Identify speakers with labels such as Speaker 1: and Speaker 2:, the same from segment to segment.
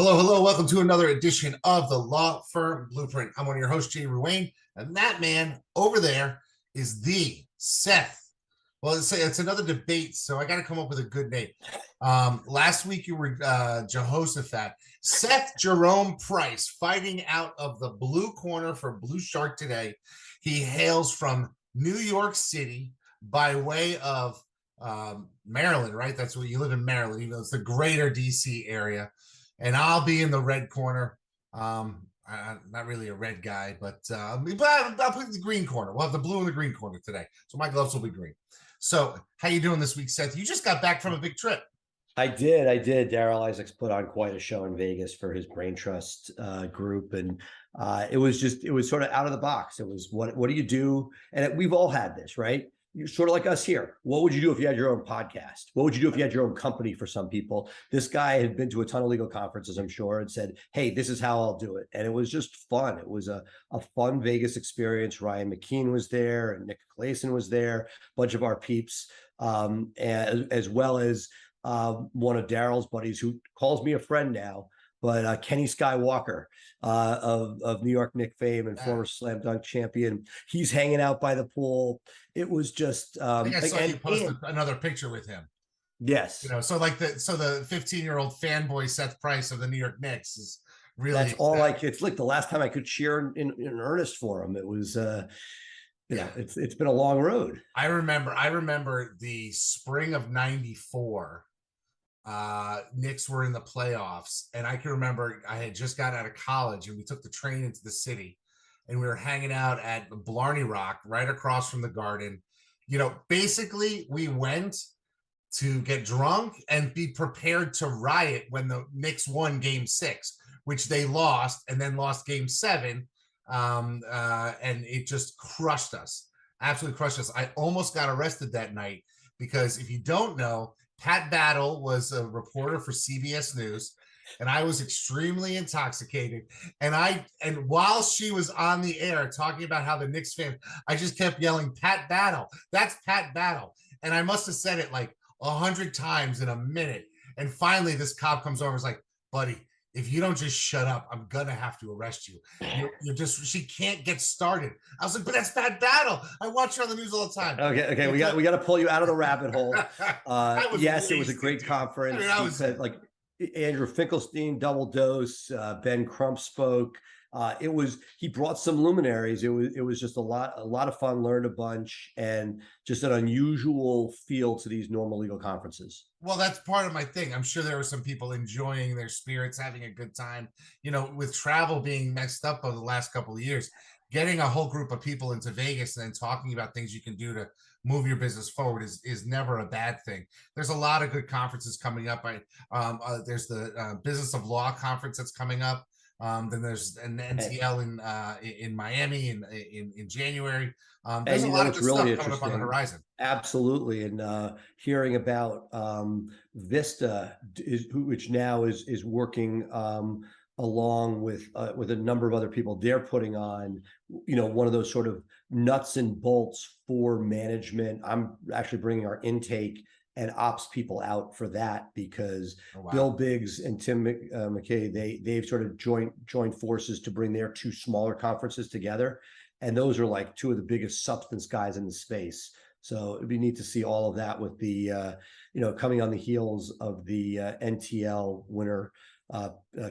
Speaker 1: Hello, hello. Welcome to another edition of the Law Firm Blueprint. I'm one of your hosts, Jay Ruane, and that man over there is the Seth. Well, it's another debate, so I got to come up with a good name. Last week you were Jehoshaphat. Seth Jerome Price fighting out of the blue corner for Blue Shark today. He hails from New York City by way of Maryland, right? That's where you live in Maryland, even though it's the greater DC area. And I'll be in the red corner. I'm not really a red guy, but I'll put the green corner. We'll have the blue and the green corner today, so my gloves will be green. So, how you doing this week, Seth? You just got back from a big trip.
Speaker 2: I did. Daryl Isaacs put on quite a show in Vegas for his Brain Trust group, and it was sort of out of the box. It was what do you do? And we've all had this, right? You're sort of like us here. What would you do if you had your own podcast? What would you do if you had your own company? For some people, this guy had been to a ton of legal conferences, I'm sure, and said, hey, this is how I'll do it. And it was just fun. It was a fun Vegas experience. Ryan McKean was there, and Nick Clayson was there, a bunch of our peeps, and as well as one of Daryl's buddies who calls me a friend now, but Kenny Skywalker of New York Knicks fame and former slam dunk champion. He's hanging out by the pool. It was just
Speaker 1: I think I saw you post another picture with him.
Speaker 2: Yes.
Speaker 1: So the 15-year-old fanboy Seth Price of the New York Knicks is really
Speaker 2: that's all like it's like the last time I could cheer in earnest for him. It was it's been a long road.
Speaker 1: I remember the spring of '94. Knicks were in the playoffs, and I can remember I had just got out of college, and we took the train into the city, and we were hanging out at Blarney Rock, right across from the Garden. Basically, we went to get drunk and be prepared to riot when the Knicks won Game 6, which they lost, and then lost Game 7, and it just crushed us, absolutely crushed us. I almost got arrested that night because, if you don't know, Pat Battle was a reporter for CBS News, and I was extremely intoxicated. And while she was on the air talking about how the Knicks fan, I just kept yelling, "Pat Battle, that's Pat Battle." And I must have said it like 100 times in a minute. And finally, this cop comes over and is like, "Buddy, if you don't just shut up, I'm gonna have to arrest you. She can't get started." I was like, "But that's Pat Battle. I watch her on the news all the time."
Speaker 2: Okay. We got to pull you out of the rabbit hole. Yes, it was a great conference. Like Andrew Finkelstein, Double Dose, Ben Crump spoke. He brought some luminaries. It was just a lot of fun, learned a bunch, and just an unusual feel to these normal legal conferences.
Speaker 1: Well, that's part of my thing. I'm sure there were some people enjoying their spirits, having a good time. With travel being messed up over the last couple of years, getting a whole group of people into Vegas and then talking about things you can do to move your business forward is never a bad thing. There's a lot of good conferences coming up. There's the Business of Law conference that's coming up. Then there's an NTL in Miami in January. There's a lot of good stuff coming up on the horizon.
Speaker 2: Absolutely, and hearing about Vista, which now is working along with a number of other people. They're putting on, one of those sort of nuts and bolts for management. I'm actually bringing our intake and ops people out for that because Bill Biggs and Tim McKay, they've sort of joined forces to bring their two smaller conferences together. And those are like two of the biggest substance guys in the space. So it'd be neat to see all of that with the, coming on the heels of the NTL winter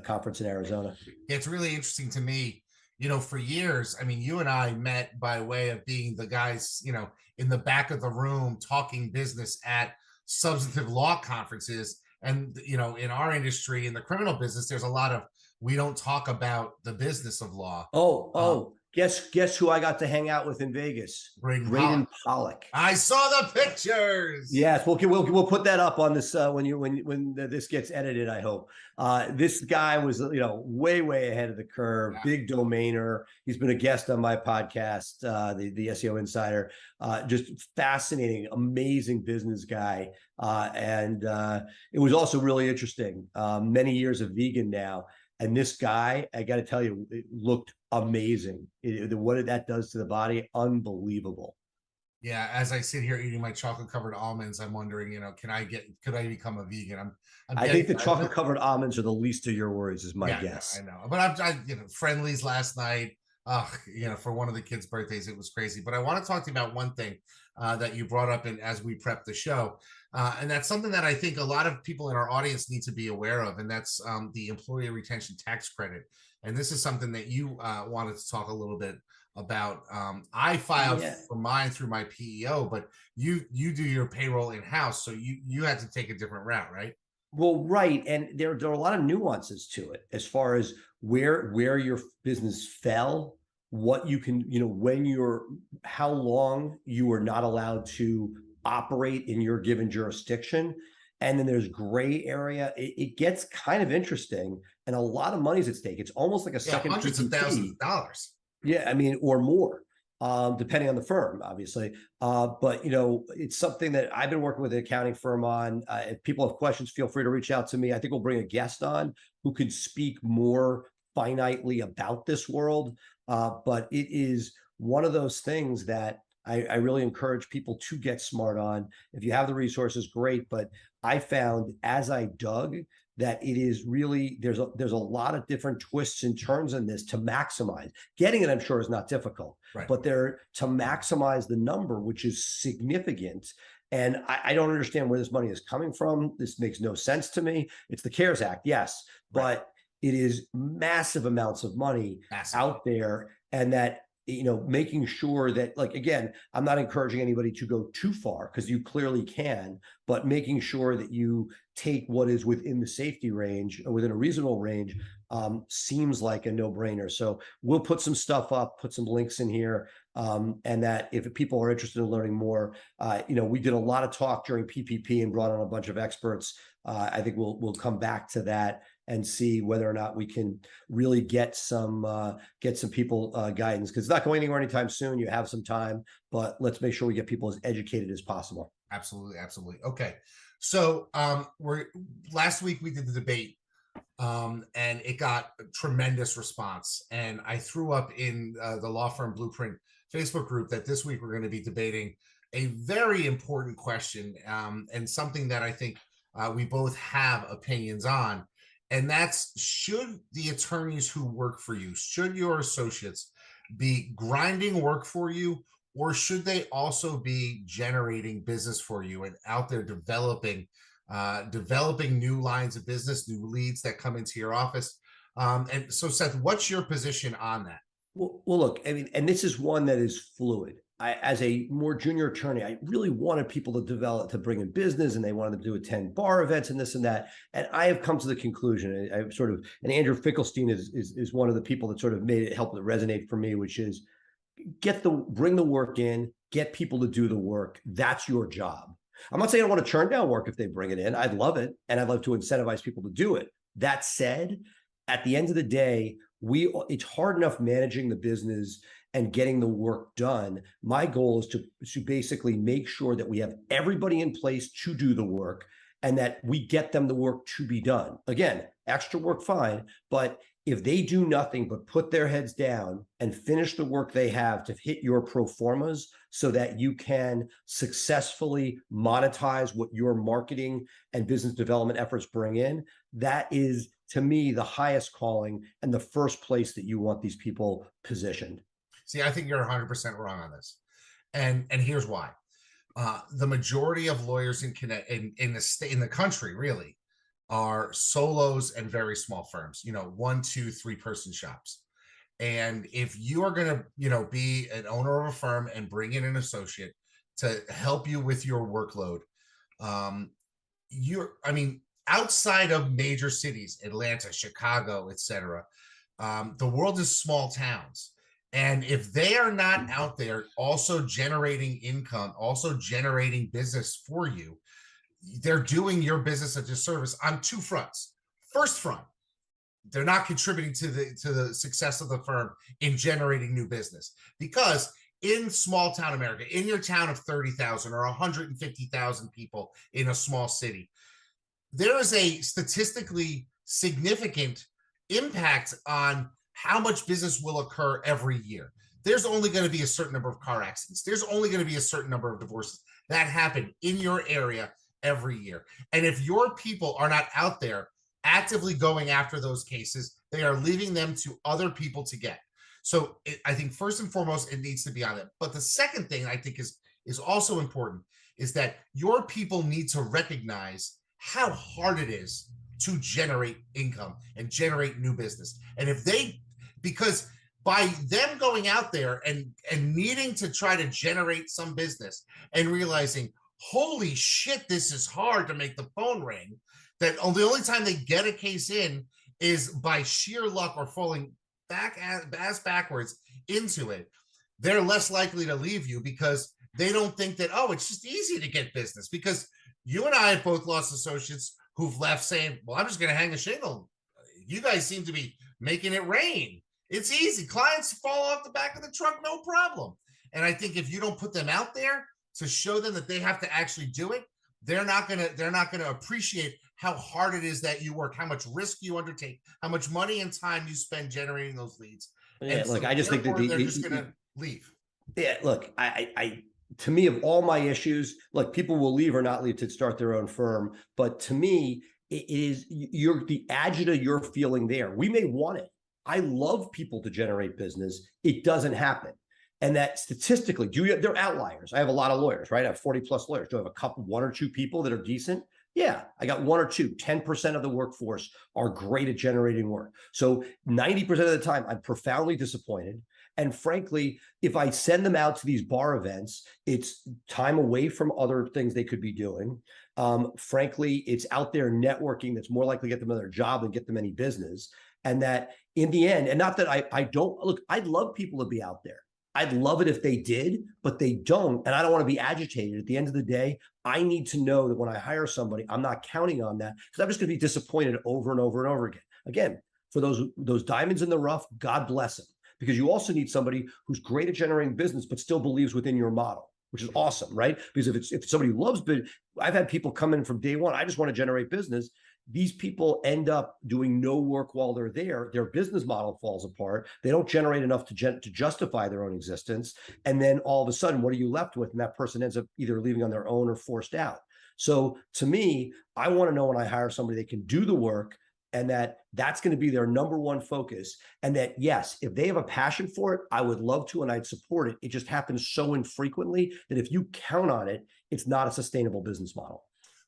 Speaker 2: conference in Arizona.
Speaker 1: It's really interesting to me. For years, I mean, you and I met by way of being the guys, in the back of the room talking business at substantive law conferences. And, in our industry, in the criminal business, there's a lot of, we don't talk about the business of law.
Speaker 2: Guess who I got to hang out with in Vegas? Braden Pollock.
Speaker 1: I saw the pictures.
Speaker 2: Yes, we'll put that up on this when this gets edited. I hope. This guy was way ahead of the curve. Yeah. Big domainer. He's been a guest on my podcast, the SEO Insider. Just fascinating, amazing business guy. And it was also really interesting. Many years of vegan now. And this guy, I got to tell you, it looked amazing. What that does to the body, unbelievable.
Speaker 1: Yeah, as I sit here eating my chocolate covered almonds, I'm wondering, could I become a vegan? I'm
Speaker 2: I
Speaker 1: getting
Speaker 2: think the
Speaker 1: I've been,
Speaker 2: chocolate covered almonds are the least of your worries, is my
Speaker 1: yeah, no, I
Speaker 2: guess.
Speaker 1: know. But friendlies last night. For one of the kids' birthdays, it was crazy. But I want to talk to you about one thing that you brought up in as we prep the show, and that's something that I think a lot of people in our audience need to be aware of, and that's the employee retention tax credit. And this is something that you wanted to talk a little bit about. I filed
Speaker 2: Yeah.
Speaker 1: for mine through my PEO, but you do your payroll in house, so you had to take a different route, right?
Speaker 2: Well, right, and there are a lot of nuances to it as far as where your business fell, what you can, when you're, how long you are not allowed to operate in your given jurisdiction, and then there's gray area. It gets kind of interesting, and a lot of money's at stake. It's almost like a
Speaker 1: Yeah,
Speaker 2: second
Speaker 1: hundreds of thousands
Speaker 2: PPP.
Speaker 1: of dollars.
Speaker 2: Yeah, I mean, or more, depending on the firm, obviously. But it's something that I've been working with an accounting firm on. If people have questions, feel free to reach out to me. I think we'll bring a guest on who could speak more finitely about this world. But it is one of those things that I really encourage people to get smart on. If you have the resources, great. But I found as I dug that it is really there's a lot of different twists and turns in this to maximize. Getting it, I'm sure, is not difficult,
Speaker 1: Right.
Speaker 2: but they're to maximize the number, which is significant. And I don't understand where this money is coming from. This makes no sense to me. It's the CARES Act, yes,
Speaker 1: Right.
Speaker 2: but it is massive amounts of money
Speaker 1: Massive.
Speaker 2: out there, and that making sure that, like, again, I'm not encouraging anybody to go too far because you clearly can, but making sure that you take what is within the safety range or within a reasonable range seems like a no-brainer. So we'll put some stuff up, put some links in here, and that if people are interested in learning more, we did a lot of talk during PPP and brought on a bunch of experts. I think we'll come back to that and see whether or not we can really get some people guidance, because it's not going anywhere anytime soon. You have some time, but let's make sure we get people as educated as possible.
Speaker 1: Absolutely, absolutely. Okay. So we're last week we did the debate, and it got a tremendous response. And I threw up in the Law Firm Blueprint Facebook group that this week we're going to be debating a very important question, and something that I think we both have opinions on. And that's, should the attorneys who work for you, should your associates be grinding work for you, or should they also be generating business for you and out there developing new lines of business, new leads that come into your office? And so, Seth, what's your position on that?
Speaker 2: Well, look, I mean, and this is one that is fluid. As a more junior attorney, I really wanted people to bring in business, and they wanted them to attend bar events and this and that. And I have come to the conclusion, I've sort of, and Andrew Finkelstein is one of the people that sort of made it help it resonate for me, which is bring the work in, get people to do the work. That's your job. I'm not saying I want to turn down work if they bring it in. I'd love it, and I'd love to incentivize people to do it. That said, at the end of the day, it's hard enough managing the business and getting the work done. My goal is to basically make sure that we have everybody in place to do the work, and that we get them the work to be done. Again, extra work, fine, but if they do nothing but put their heads down and finish the work they have to hit your pro formas so that you can successfully monetize what your marketing and business development efforts bring in, that is, to me, the highest calling and the first place that you want these people positioned.
Speaker 1: See, I think you're 100% wrong on this, and here's why. The majority of lawyers in the state, in the country, really, are solos and very small firms. 1, 2, 3 person shops. And if you are going to, be an owner of a firm and bring in an associate to help you with your workload, I mean, outside of major cities, Atlanta, Chicago, etc., the world is small towns. And if they are not out there also generating income, also generating business for you, they're doing your business a disservice on two fronts. First front, they're not contributing to the success of the firm in generating new business, because in small town America, in your town of 30,000 or 150,000 people in a small city, there is a statistically significant impact on how much business will occur every year. there's only going to be a certain number of car accidents. There's only going to be a certain number of divorces that happen in your area every year. And if your people are not out there actively going after those cases, they are leaving them to other people to get. So I think first and foremost, it needs to be on them. But the second thing I think is also important is that your people need to recognize how hard it is to generate income and generate new business. And if they, because by them going out there and needing to try to generate some business and realizing, holy shit, this is hard to make the phone ring, that the only time they get a case in is by sheer luck or falling ass backwards into it, they're less likely to leave you because they don't think that, oh, it's just easy to get business. Because you and I have both lost associates who've left saying, well, I'm just going to hang a shingle. You guys seem to be making it rain. It's easy. Clients fall off the back of the truck, no problem. And I think if you don't put them out there to show them that they have to actually do it, they're not gonna appreciate how hard it is that you work, how much risk you undertake, how much money and time you spend generating those leads.
Speaker 2: Yeah,
Speaker 1: and
Speaker 2: look,
Speaker 1: so
Speaker 2: I just think that
Speaker 1: they're just gonna leave.
Speaker 2: Yeah, look, I to me, of all my issues, look, people will leave or not leave to start their own firm, but to me, it is the agita you're feeling there. We may want it. I love people to generate business. It doesn't happen. And that statistically, they're outliers. I have a lot of lawyers, right? I have 40 plus lawyers. Do I have a couple, one or two people that are decent? Yeah, I got one or two. 10% of the workforce are great at generating work. So 90% of the time, I'm profoundly disappointed. And frankly, if I send them out to these bar events, it's time away from other things they could be doing. Frankly, it's out there networking that's more likely to get them another job than get them any business. And that in the end, and not that I don't, look, I'd love people to be out there. I'd love it if they did, but they don't. And I don't want to be agitated. At the end of the day, I need to know that when I hire somebody, I'm not counting on that because I'm just going to be disappointed over and over and over again. Again, for those diamonds in the rough, God bless them. Because you also need somebody who's great at generating business, but still believes within your model, which is awesome, right? Because if somebody loves business, I've had people come in from day one, I just want to generate business. These people end up doing no work while they're there. Their business model falls apart. They don't generate enough to justify their own existence. And then all of a sudden, what are you left with? And that person ends up either leaving on their own or forced out. So to me, I want to know when I hire somebody that can do the work and that's going to be their number one focus. And that, yes, if they have a passion for it, I would love to and I'd support it. It just happens so infrequently that if you count on it, it's not a sustainable business model.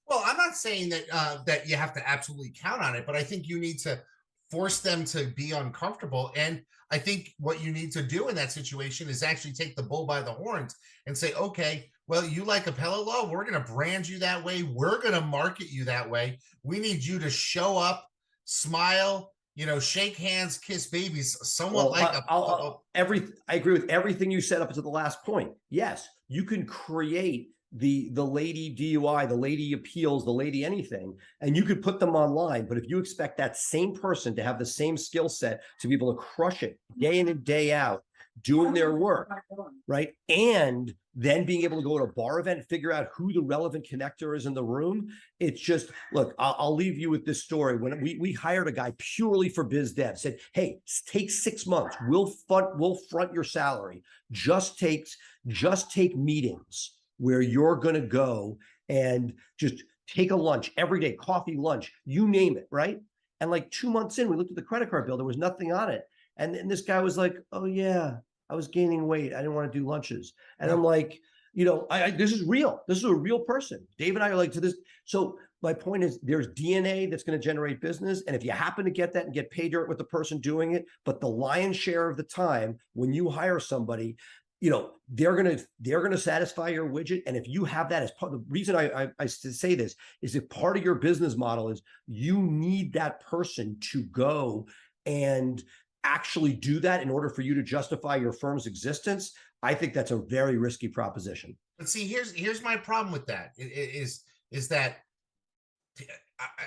Speaker 1: Well, I'm not saying that that you have to absolutely count on it, but I think you need to force them to be uncomfortable. And I think what you need to do in that situation is actually take the bull by the horns and say, okay, well, you like appellate law, we're going to brand you that way. We're going to market you that way. We need you to show up, smile, shake hands, kiss babies, somewhat like
Speaker 2: I agree with everything you said up to the last point. Yes, you can create the lady DUI, the lady appeals, the lady anything, and you could put them online. But if you expect that same person to have the same skill set to be able to crush it day in and day out, doing their work, right? And then being able to go to a bar event and figure out who the relevant connector is in the room. It's just, look, I'll leave you with this story. When we hired a guy purely for biz dev, said, hey, take 6 months. We'll front your salary. Just take meetings where you're going to go and just take a lunch every day, coffee, lunch, you name it, right? And like 2 months in, we looked at the credit card bill. There was nothing on it. And this guy was like, oh, yeah, I was gaining weight. I didn't want to do lunches. And I'm like, this is real. This is a real person. Dave and I are like to this. So my point is there's DNA that's going to generate business. And if you happen to get that and get paid dirt with the person doing it, but the lion's share of the time when you hire somebody, they're gonna satisfy your widget. And if you have that as part of the reason I say this is if part of your business model is you need that person to go and actually do that in order for you to justify your firm's existence, I think that's a very risky proposition.
Speaker 1: But see, here's my problem with that is that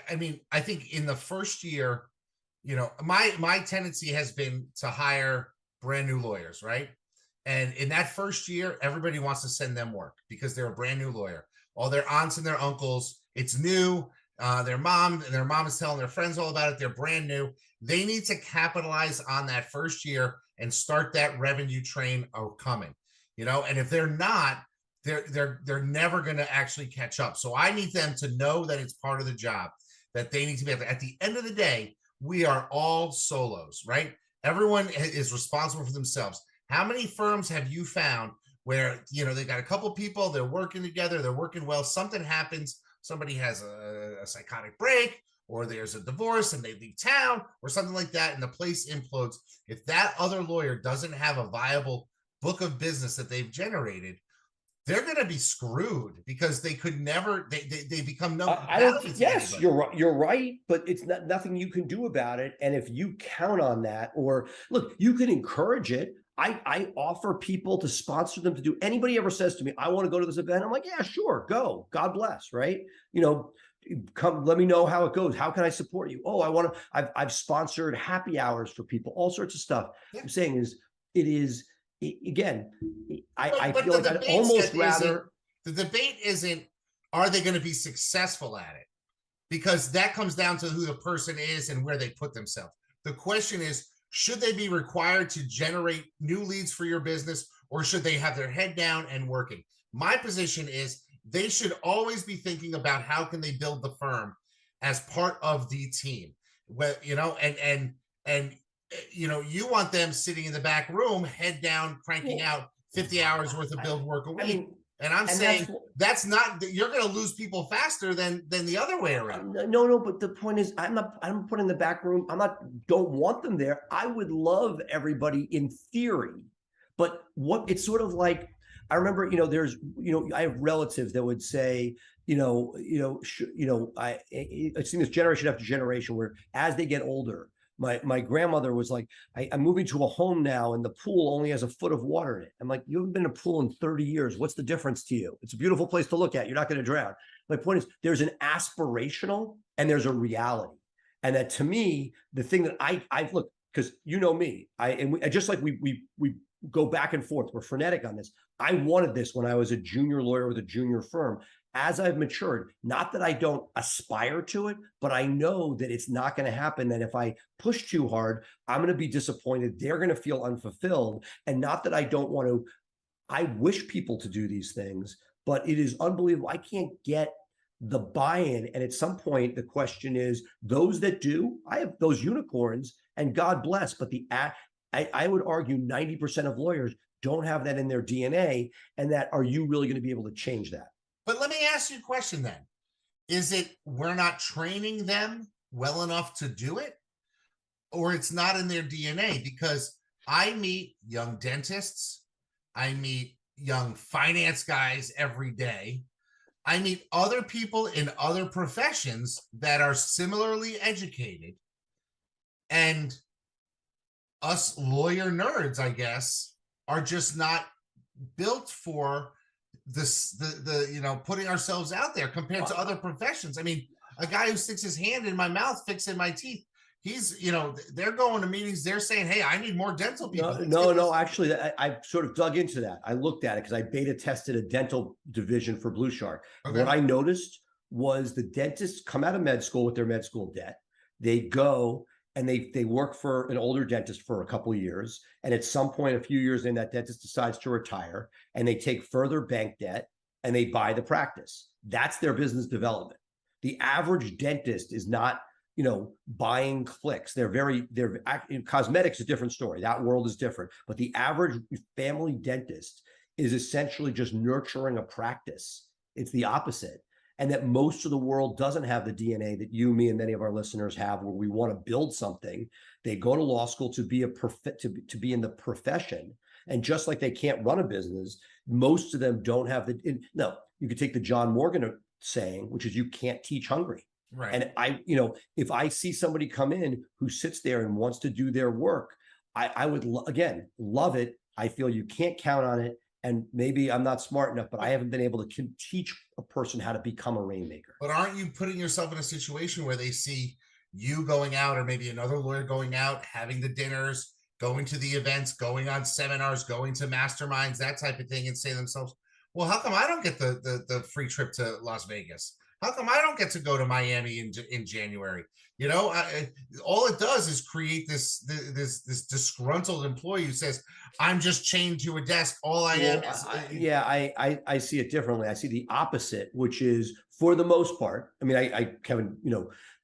Speaker 1: I mean, I think in the first year, my tendency has been to hire brand new lawyers, right? And in that first year, everybody wants to send them work because they're a brand new lawyer. All their aunts and their uncles, it's new. Their mom is telling their friends all about it. They're brand new. They need to capitalize on that first year and start that revenue train coming, and if they're not, they're never going to actually catch up. So I need them to know that it's part of the job, that they need to be at the end of the day, we are all solos, right? Everyone is responsible for themselves. How many firms have you found where, they got a couple people, they're working together, they're working well, something happens, somebody has a psychotic break, or there's a divorce and they leave town or something like that, and the place implodes. If that other lawyer doesn't have a viable book of business that they've generated, they're going to be screwed, because they could never, they become no value to
Speaker 2: yes,
Speaker 1: anybody.
Speaker 2: you're right, but it's nothing you can do about it. And if you count on that, or look, you can encourage it. I offer people to sponsor them to do. Anybody ever says to me, I want to go to this event, I'm like, yeah, sure, go. God bless, right? Come, let me know how it goes. How can I support you? Oh, I've sponsored happy hours for people, all sorts of stuff.
Speaker 1: Yeah.
Speaker 2: I'm saying it is, again, I
Speaker 1: but
Speaker 2: feel like I'd almost rather.
Speaker 1: The debate isn't, are they going to be successful at it? Because that comes down to who the person is and where they put themselves. The question is, should they be required to generate new leads for your business, or should they have their head down and working? My position is they should always be thinking about how can they build the firm as part of the team. Well, and you want them sitting in the back room, head down, cranking out 50 hours worth of build work a week. And I'm saying that's not, you're going to lose people faster than the other way around.
Speaker 2: No, but the point is, I'm putting the back room. Don't want them there. I would love everybody in theory, but it's sort of like, I remember, I have relatives that would say, I've seen this generation after generation where as they get older, my grandmother was like, I'm moving to a home now and the pool only has a foot of water in it. I'm like, you haven't been in a pool in 30 years. What's the difference to you? It's a beautiful place to look at. You're not going to drown. My point is, there's an aspirational and there's a reality. And that, to me, the thing that I look, because me, just like we go back and forth, we're frenetic on this. I wanted this when I was a junior lawyer with a junior firm. As I've matured, not that I don't aspire to it, but I know that it's not going to happen. That if I push too hard, I'm going to be disappointed. They're going to feel unfulfilled. And not that I don't want to, I wish people to do these things, but it is unbelievable. I can't get the buy-in. And at some point, the question is, those that do, I have those unicorns, and God bless, but I would argue 90% of lawyers don't have that in their DNA. And that, are you really going to be able to change that?
Speaker 1: But let me ask you a question then. Is it we're not training them well enough to do it? Or it's not in their DNA? Because I meet young dentists, I meet young finance guys every day. I meet other people in other professions that are similarly educated. And us lawyer nerds, I guess, are just not built for the putting ourselves out there compared to other professions. I mean, a guy who sticks his hand in my mouth fixing my teeth, he's, they're going to meetings, they're saying, hey, I need more dental people.
Speaker 2: No, actually, I sort of dug into that. I looked at it because I beta tested a dental division for Blue Shark. Okay. What I noticed was the dentists come out of med school with their med school debt. They go and they work for an older dentist for a couple of years. And at some point, a few years in, that dentist decides to retire, and they take further bank debt and they buy the practice. That's their business development. The average dentist is not, buying clicks. Cosmetics is a different story. That world is different. But the average family dentist is essentially just nurturing a practice. It's the opposite. And that most of the world doesn't have the DNA that you, me, and many of our listeners have, where we want to build something. They go to law school to be to be in the profession. And just like they can't run a business, most of them don't have you could take the John Morgan saying, which is, you can't teach hungry.
Speaker 1: Right.
Speaker 2: And if I see somebody come in who sits there and wants to do their work, I would, again, love it. I feel you can't count on it. And maybe I'm not smart enough, but I haven't been able to teach a person how to become a rainmaker.
Speaker 1: But aren't you putting yourself in a situation where they see you going out, or maybe another lawyer going out, having the dinners, going to the events, going on seminars, going to masterminds, that type of thing, and say to themselves, well, how come I don't get the free trip to Las Vegas? How come I don't get to go to Miami in January? All it does is create this disgruntled employee who says, "I'm just chained to a desk. All I am is."
Speaker 2: Yeah, I see it differently. I see the opposite, which is for the most part. I mean, I Kevin,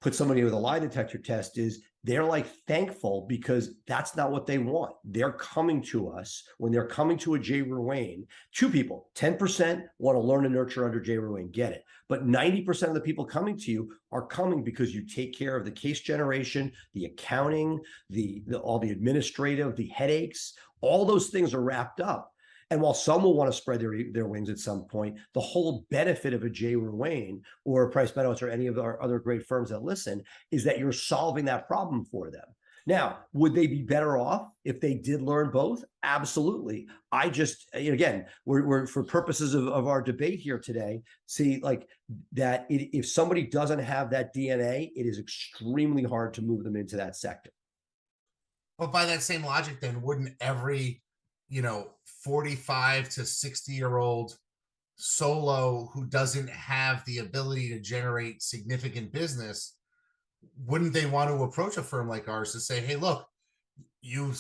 Speaker 2: put somebody with a lie detector test is they're like thankful because that's not what they want. They're coming to us when they're coming to a Jay Ruane. Two people, 10% want to learn and nurture under Jay Ruane, get it. But 90% of the people coming to you are coming because you take care of the case generation, the accounting, the all the administrative, the headaches, all those things are wrapped up. And while some will want to spread their wings at some point, the whole benefit of a Jay Ruane or Price Meadows or any of our other great firms that listen is that you're solving that problem for them. Now, would they be better off if they did learn both? Absolutely. I just, again, we're for purposes of our debate here today, see like that if somebody doesn't have that DNA, it is extremely hard to move them into that sector.
Speaker 1: But by that same logic, then wouldn't every 45 to 60-year-old solo who doesn't have the ability to generate significant business, wouldn't they want to approach a firm like ours to say, hey, look, you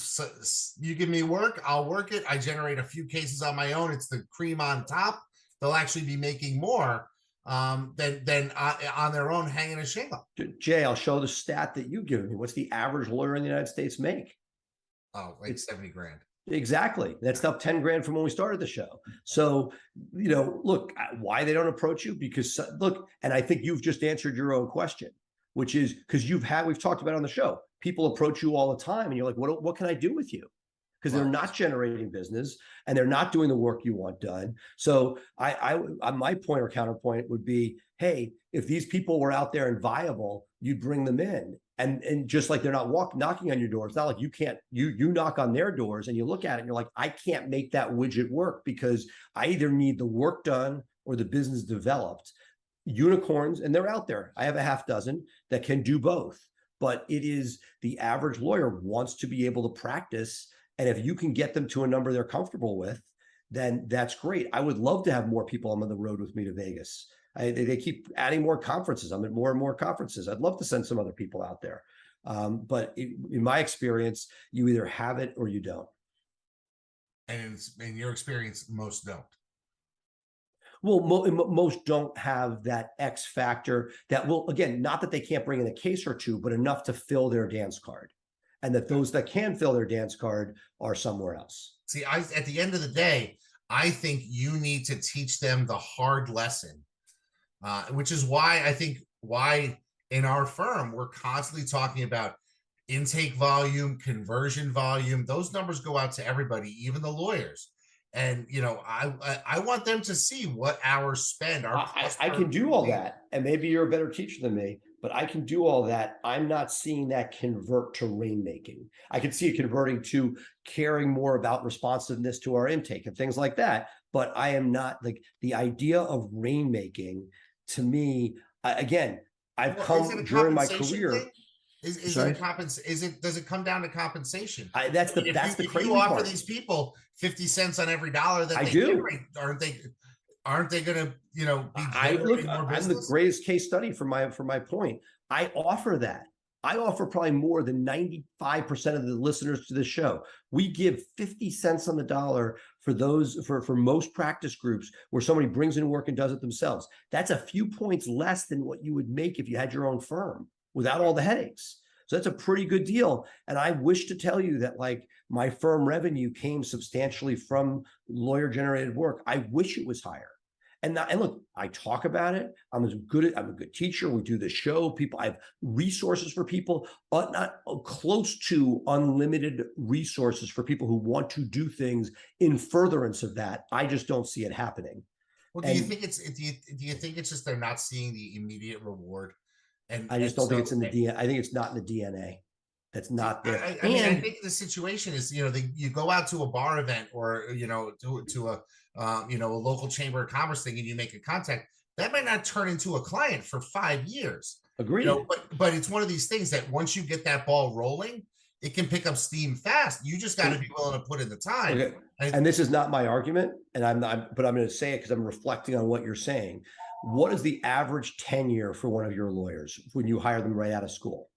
Speaker 1: give me work, I'll work it, I generate a few cases on my own, it's the cream on top, they'll actually be making more than on their own hanging a shingle.
Speaker 2: Jay, I'll show the stat that you give me. What's the average lawyer in the United States make?
Speaker 1: Oh, like 70 grand.
Speaker 2: Exactly. That's up 10 grand from when we started the show. So, look, why they don't approach you? Because look, and I think you've just answered your own question, which is because we've talked about it on the show. People approach you all the time and you're like, what can I do with you? Because they're not generating business and they're not doing the work you want done. So my point or counterpoint would be, hey, if these people were out there and viable, you'd bring them in. And just like they're not knocking on your door, it's not like you knock on their doors and you look at it and you're like, I can't make that widget work because I either need the work done or the business developed. Unicorns, and they're out there. I have a half dozen that can do both. But it is the average lawyer wants to be able to practice. And if you can get them to a number they're comfortable with, then that's great. I would love to have more people on the road with me to Vegas. They keep adding more conferences. I'm at more and more conferences. I'd love to send some other people out there. But in my experience, you either have it or you don't.
Speaker 1: And in your experience, most don't.
Speaker 2: Well, most don't have that X factor that will, again, not that they can't bring in a case or two, but enough to fill their dance card. And that those that can fill their dance card are somewhere else.
Speaker 1: See, at the end of the day, I think you need to teach them the hard lesson, which is why in our firm, we're constantly talking about intake volume, conversion volume. Those numbers go out to everybody, even the lawyers. And, I want them to see what our spend.
Speaker 2: I can do all that. And maybe you're a better teacher than me, but I can do all that. I'm not seeing that convert to rainmaking. I can see it converting to caring more about responsiveness to our intake and things like that. But I am not like the idea of rainmaking to me, again, I've come during my career.
Speaker 1: Thing? Does it come down to compensation?
Speaker 2: That's the crazy
Speaker 1: part. If you offer these people 50 cents on every dollar that they generate, aren't they going to, be generating more business?
Speaker 2: I'm the greatest case study for my point. I offer that. I offer probably more than 95% of the listeners to the show. We give 50 cents on the dollar for those for most practice groups where somebody brings in work and does it themselves. That's a few points less than what you would make if you had your own firm without all the headaches. So that's a pretty good deal. And I wish to tell you that like my firm revenue came substantially from lawyer generated work. I wish it was higher. And look, I talk about it. I'm a good teacher. We do the show. I have resources for people, but not close to unlimited resources for people who want to do things in furtherance of that. I just don't see it happening.
Speaker 1: Well, do you think it's just they're not seeing the immediate reward?
Speaker 2: And I just don't think it's in the DNA. I think it's not in the DNA. That's not there.
Speaker 1: I mean, I think the situation is, you go out to a bar event or, to a local chamber of commerce thing and you make a contact that might not turn into a client for 5 years.
Speaker 2: Agreed.
Speaker 1: But it's one of these things that once you get that ball rolling, it can pick up steam fast. You just got to be willing to put in the time.
Speaker 2: Okay. And this is not my argument, but I'm going to say it because I'm reflecting on what you're saying. What is the average tenure for one of your lawyers when you hire them right out of school?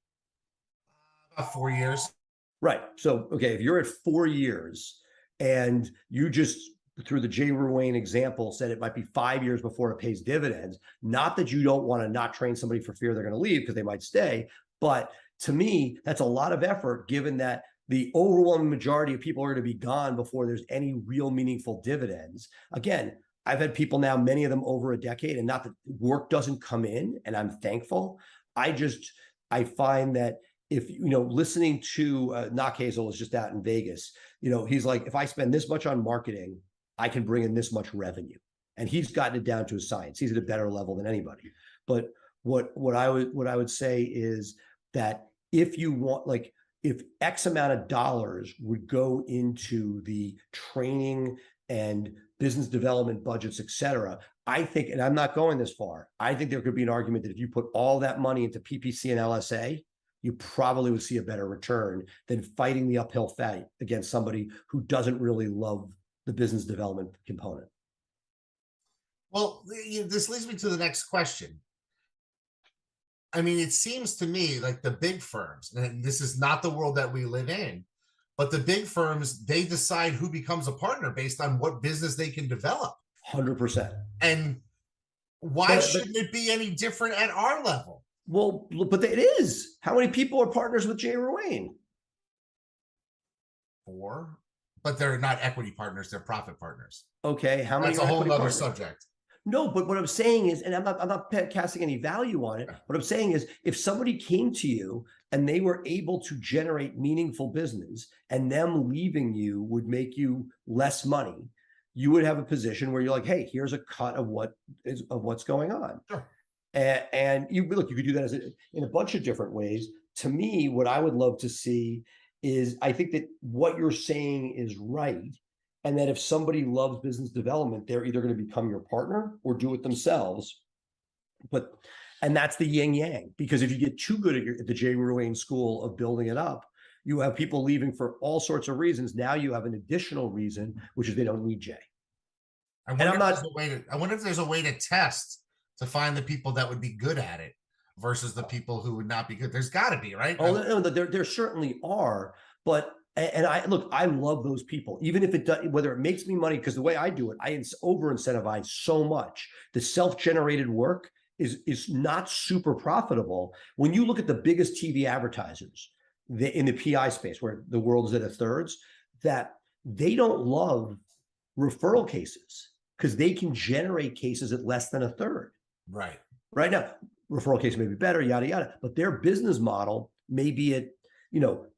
Speaker 1: About 4 years.
Speaker 2: Right. So, okay, if you're at 4 years and you just, through the Jay Ruane example, said it might be 5 years before it pays dividends, not that you don't want to not train somebody for fear they're going to leave because they might stay, but to me, that's a lot of effort given that the overwhelming majority of people are going to be gone before there's any real meaningful dividends. Again, I've had people now, many of them over a decade, and not that work doesn't come in, and I'm thankful. I find that if, listening to Knock Hazel is just out in Vegas, he's like, if I spend this much on marketing, I can bring in this much revenue. And he's gotten it down to a science. He's at a better level than anybody. But what I would say is that if you want, like, if X amount of dollars would go into the training and business development budgets, et cetera, I think, and I'm not going this far, I think there could be an argument that if you put all that money into PPC and LSA, you probably would see a better return than fighting the uphill fight against somebody who doesn't really love the business development component.
Speaker 1: Well, this leads me to the next question. I mean, it seems to me like the big firms, and this is not the world that we live in, but the big firms, they decide who becomes a partner based on what business they can develop.
Speaker 2: 100%.
Speaker 1: And why shouldn't it be any different at our level?
Speaker 2: Well, but it is. How many people are partners with Jay Ruane?
Speaker 1: 4, but they're not equity partners; they're profit partners.
Speaker 2: Okay, how many?
Speaker 1: That's a whole other subject.
Speaker 2: No, but what I'm saying is, and I'm not casting any value on it. What I'm saying is, if somebody came to you and they were able to generate meaningful business, and them leaving you would make you less money, you would have a position where you're like, hey, here's a cut of what's going on.
Speaker 1: Sure.
Speaker 2: And you could do that in a bunch of different ways. To me, what I would love to see is, I think that what you're saying is right. And that if somebody loves business development, they're either going to become your partner or do it themselves. And that's the yin yang, because if you get too good at the Jay Ruane school of building it up, you have people leaving for all sorts of reasons. Now you have an additional reason, which is they don't need Jay.
Speaker 1: I wonder if there's a way to test to find the people that would be good at it versus the people who would not be good. There's got to be, right?
Speaker 2: Oh, no, there certainly are, but. And I love those people, even if it does, whether it makes me money, because the way I do it, I over incentivize so much. The self-generated work is not super profitable. When you look at the biggest TV advertisers in the PI space, where the world is at a thirds, that they don't love referral cases because they can generate cases at less than a third.
Speaker 1: Right.
Speaker 2: Right now, referral case may be better, yada, yada, but their business model may be at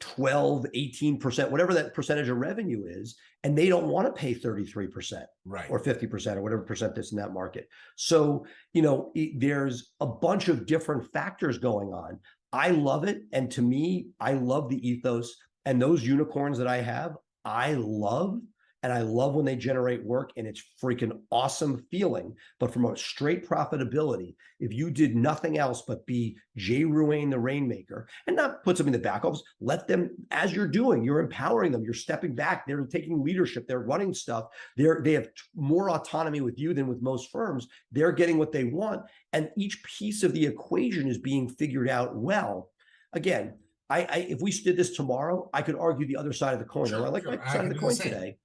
Speaker 2: 12, 18%, whatever that percentage of revenue is, and they don't want to pay 33%,
Speaker 1: right,
Speaker 2: or 50% or whatever percent that's in that market. So, there's a bunch of different factors going on. I love it. And to me, I love the ethos, and those unicorns that I have, I love. And I love when they generate work, and it's freaking awesome feeling. But from a straight profitability, if you did nothing else but be Jay Ruane, the Rainmaker, and not put them in the back office, let them, as you're doing, you're empowering them, you're stepping back, they're taking leadership, they're running stuff, they have more autonomy with you than with most firms, they're getting what they want, and each piece of the equation is being figured out well. Again, if we did this tomorrow, I could argue the other side of the coin. Sure, I like my side of the coin today.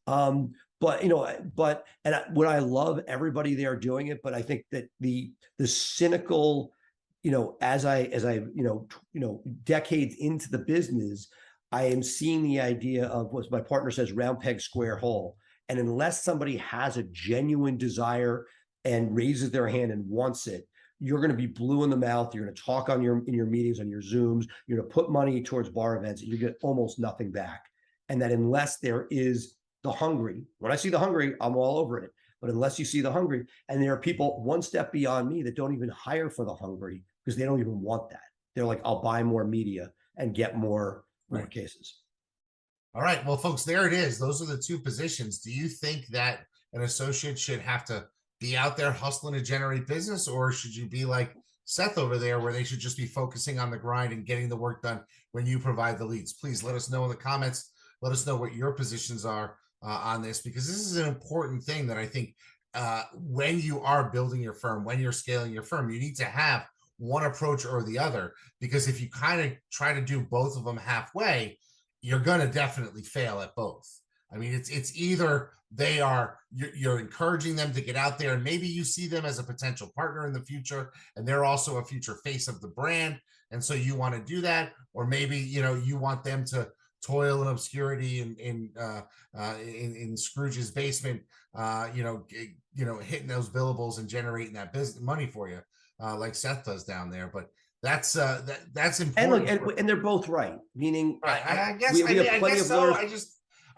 Speaker 2: But what I love, everybody there doing it, but I think that the cynical, as I decades into the business, I am seeing the idea of what my partner says, round peg, square hole. And unless somebody has a genuine desire and raises their hand and wants it, you're going to be blue in the mouth. You're going to talk in your meetings, on your Zooms, you're going to put money towards bar events, and you get almost nothing back. And that unless there is the hungry, when I see the hungry, I'm all over it. But unless you see the hungry, and there are people one step beyond me that don't even hire for the hungry because they don't even want that. They're like, I'll buy more media and get more cases.
Speaker 1: All right. Well, folks, there it is. Those are the two positions. Do you think that an associate should have to be out there hustling to generate business, or should you be like Seth over there, where they should just be focusing on the grind and getting the work done when you provide the leads? Please let us know in the comments. Let us know what your positions are on this, because this is an important thing that I think when you are building your firm, when you're scaling your firm, you need to have one approach or the other, because if you kind of try to do both of them halfway, you're going to definitely fail at both. I mean, it's either you're encouraging them to get out there, and maybe you see them as a potential partner in the future, and they're also a future face of the brand, and so you want to do that, or maybe you want them to toil in obscurity in Scrooge's basement, hitting those billables and generating that business money for you, like Seth does down there. But that's important.
Speaker 2: And look, and they're both right. Meaning,
Speaker 1: I guess so.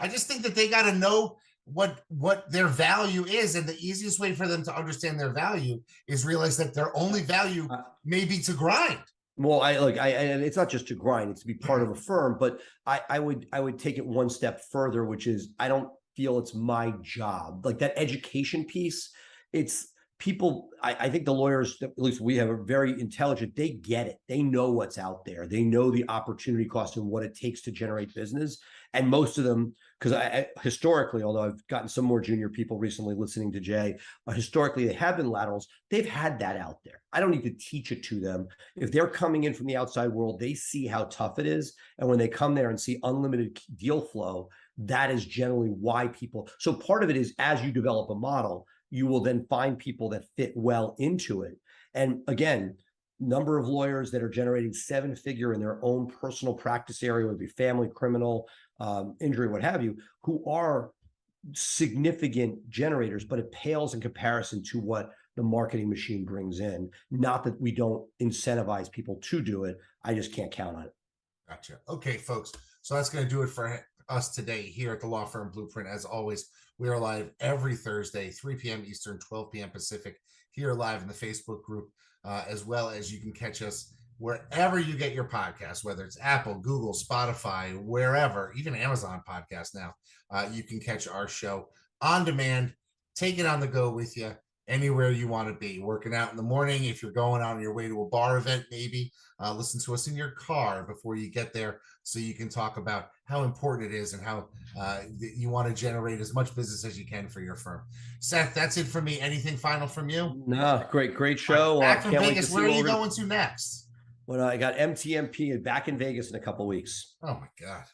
Speaker 1: I just think that they got to know what their value is, and the easiest way for them to understand their value is realize that their only value may be to grind.
Speaker 2: Well, and it's not just to grind; it's to be part of a firm. But I would take it one step further, which is I don't feel it's my job. Like that education piece, it's people. I think the lawyers, at least we have, are very intelligent. They get it. They know what's out there. They know the opportunity cost and what it takes to generate business. And most of them, because I historically, although I've gotten some more junior people recently listening to Jay, historically they have been laterals. They've had that out there. I don't need to teach it to them. If they're coming in from the outside world, they see how tough it is. And when they come there and see unlimited deal flow, that is generally why people. So part of it is, as you develop a model, you will then find people that fit well into it. And again, number of lawyers that are generating 7-figure in their own personal practice area, would be family, criminal, injury, what have you, who are significant generators, but it pales in comparison to what the marketing machine brings in. Not that we don't incentivize people to do it. I just can't count on it.
Speaker 1: Gotcha. Okay, folks. So that's going to do it for us today here at the Law Firm Blueprint. As always, we are live every Thursday, 3 p.m. Eastern, 12 p.m. Pacific, here live in the Facebook group, as well as you can catch us wherever you get your podcasts, whether it's Apple, Google, Spotify, wherever, even Amazon podcast now. You can catch our show on demand, take it on the go with you anywhere you want to be. Working out in the morning, if you're going on your way to a bar event, maybe listen to us in your car before you get there, so you can talk about how important it is and how you want to generate as much business as you can for your firm. Seth, that's it for me. Anything final from you?
Speaker 2: No, great show.
Speaker 1: Back from Vegas, where are you going to next?
Speaker 2: Well, I got MTMP and back in Vegas in a couple of weeks.
Speaker 1: Oh my God.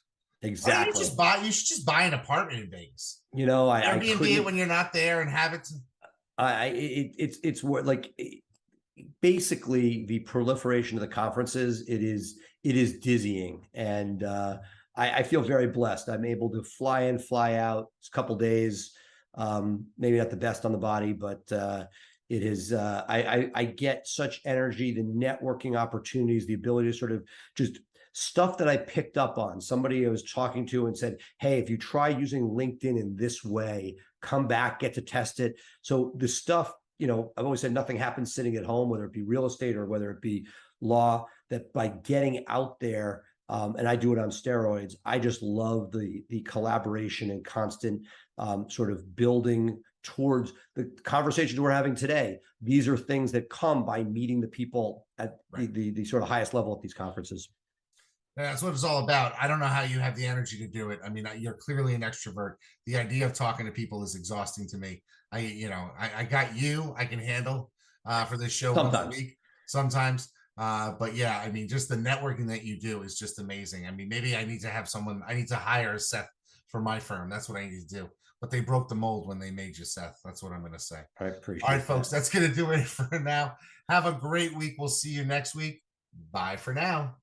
Speaker 2: Exactly.
Speaker 1: You should just buy an apartment in Vegas.
Speaker 2: Airbnb
Speaker 1: it when you're not there and have it.
Speaker 2: It's like basically the proliferation of the conferences. It is dizzying, and I feel very blessed. I'm able to fly in, fly out. It's a couple days, maybe not the best on the body, but it is. I get such energy, the networking opportunities, the ability to sort of just stuff that I picked up on. Somebody I was talking to and said, hey, if you try using LinkedIn in this way, come back, get to test it. So the stuff, I've always said nothing happens sitting at home, whether it be real estate or whether it be law, that by getting out there, and I do it on steroids, I just love the collaboration and constant sort of building towards the conversations we're having today. These are things that come by meeting the people at the sort of highest level at these conferences.
Speaker 1: That's what it's all about. I don't know how you have the energy to do it. I mean, you're clearly an extrovert. The idea of talking to people is exhausting to me. I got you, I can handle for this show once a week sometimes. But yeah, I mean, just the networking that you do is just amazing. I mean, maybe I need to hire a Seth for my firm. That's what I need to do. But they broke the mold when they made you, Seth. That's what I'm going to say.
Speaker 2: I appreciate it.
Speaker 1: All right, folks, that's going to do it for now. Have a great week. We'll see you next week. Bye for now.